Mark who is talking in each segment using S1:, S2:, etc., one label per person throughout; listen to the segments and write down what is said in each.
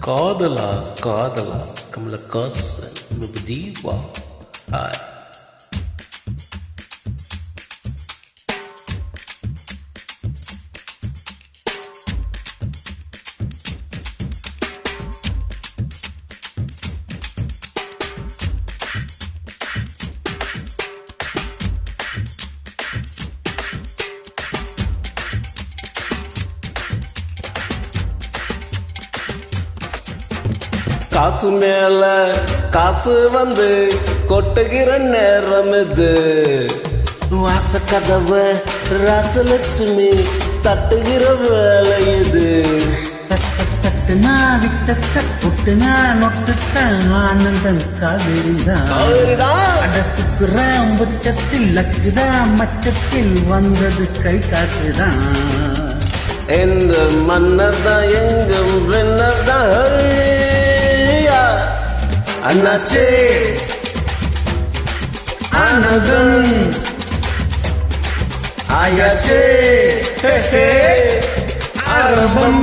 S1: காதலா காதலா கமலஹாசன் முபதீவா ஹாய். காசு மேல காசு வந்து கொட்டுகிற நேரம் இது. வாச கதவ ராசலட்சுமி தட்டுகிற வேலை இது.
S2: தட்டுனா விட்டத்த பொட்டுனா நொட்டுத்த ஆனந்தம் காவிரிதான் அடசுக்குறான் உச்சத்தில் லக்குதான் மச்சத்தில் வந்தது கை காசுதான்.
S1: எந்த மன்னர் தான் எங்கும் வென்னர் தான்
S2: அண்ணாச்சே ஆனந்தம் ஆயாச்சே ஆரம்பம்.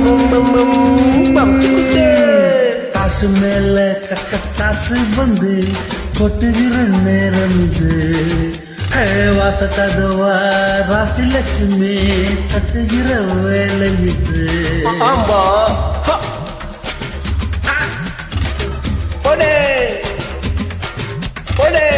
S2: காசு மேல காசு வந்து கொட்டுகிற நேரம் இது. வாச கதவா ராசி லட்சுமி தட்டுகிற வேலை இது.
S1: ஆமா போடே போடே.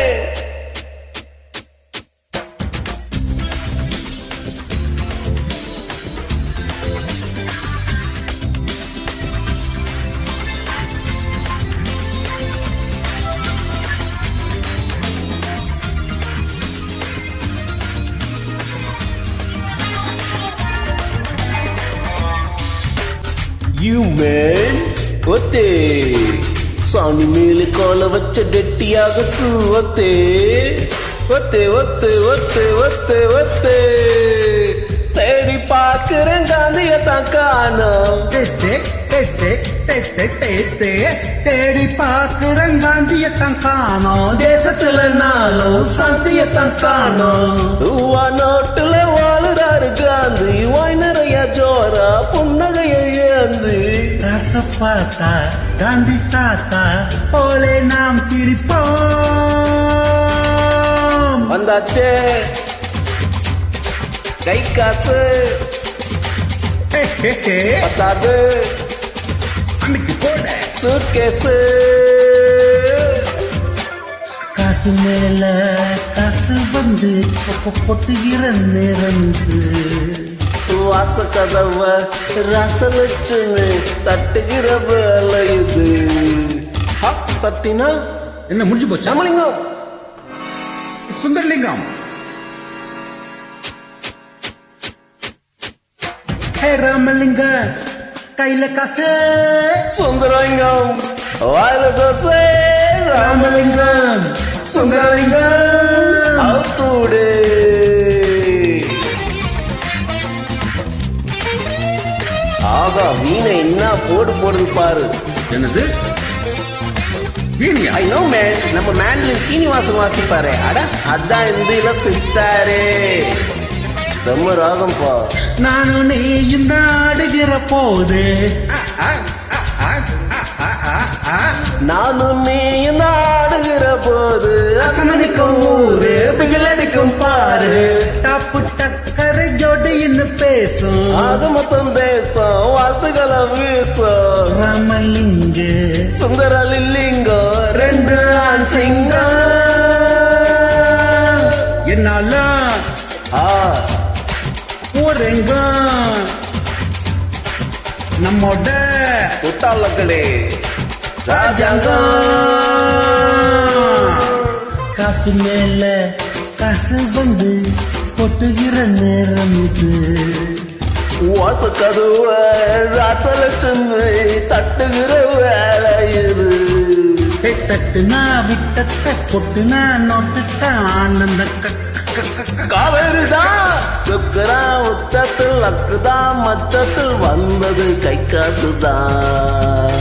S1: You man, ஒத்தே சாமி மேலே கால வச்ச டெட்டியாக சூவத்தே ஒத்தே ஒத்தே ஒத்தே ஒத்தே ஒத்தே. தேடி பார்க்கிறேன் காந்திய தான் காணோம்.
S2: தேடி பார்க்கிறேன் காந்தியத்தான் காணோம். தேசத்துல நாளும் சந்தியத்தான் காணோம்.
S1: ரூவா நோட்டுல வாழுறாரு காந்தி. வாய் நிறைய ஜோரா புன்னகைய ஏந்து.
S2: பார்த்தா காந்தி தாத்தா போலே நாம் சிரிப்போம்.
S1: வந்தாச்சே கை காசு பத்தாது
S2: அன்னைக்கு போட
S1: சூட்கேஸு.
S2: காசு மேல காசு வந்து கொட்டுகிற நேரம் இது.
S1: வாச கதவ ரசலட்சுமி தட்டுகிற வேலை இது. தட்டினா
S2: என்ன முடிஞ்சு போச்சு?
S1: ராமலிங்கம்
S2: சுந்தரலிங்கம் ராமலிங்க கையில காசு
S1: சுந்தரலிங்கம் வாயில தோசை.
S2: ராமலிங்கம் சுந்தரலிங்கம்
S1: அவுத்தூடு. ஆகா வீணை என்ன போடு போடுது பாரு.
S2: என்னது வீணியா?
S1: ஐ நோ மேன், நம்ம மேன்ல சீனிவாசன் வாசிப்பாரு. அட அதான் இந்தியில சித்தாரே செம்ம ராகம் பா.
S2: நானும் நீயும் நாடுகிற போது
S1: நானும் நீயும் நாடுகிற போது
S2: அசமனிக்கும் ஊரு பிகிலடிக்கும் பாரு. டப்பு டக்கரை ஜோடின்னு பேசும்
S1: ஆக மொத்தம் தேசம் வாழ்த்துக்களை வீசும்.
S2: ராமலிங்க
S1: சுந்தரலிங்கம்
S2: ரெண்டு ஆண் சிங்கம் என்னால ஊரெங்க நம்மோட
S1: குட்டாளர்களே
S2: ராஜாங்கம். காசு மேல காசு வந்து கொட்டுகிற நேரம் இது.
S1: வாச கதவ ராசலட்சுமி தட்டுகிற வேலை இது.
S2: தட்டுனா விட்டத்த கொட்டுனா நோட்டுத்த ஆனந்த
S1: காவேரிதான் சுக்கரா உச்சத்தில் லக்குதான் மச்சத்தில் வந்தது கை காசுதான்.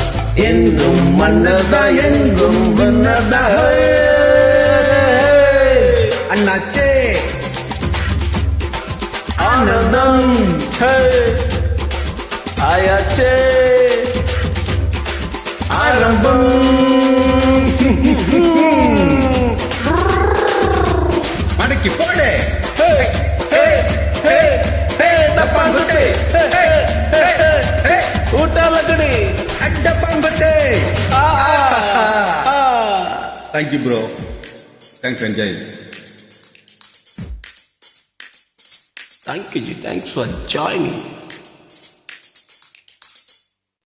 S2: எங்கும் மன்னர்தா எங்கும் மன்னர்தா அண்ணாச்சே ஆனந்தம்
S1: ஆயாச்சே
S2: தூக்கி போடு
S1: டப்பாங்குத்து ஊட்டாலக்கடி
S2: டப்பாங்குத்து
S1: ஆ
S2: thank you bro thanks enjoy
S1: Thank you, Ji. Thanks for joining.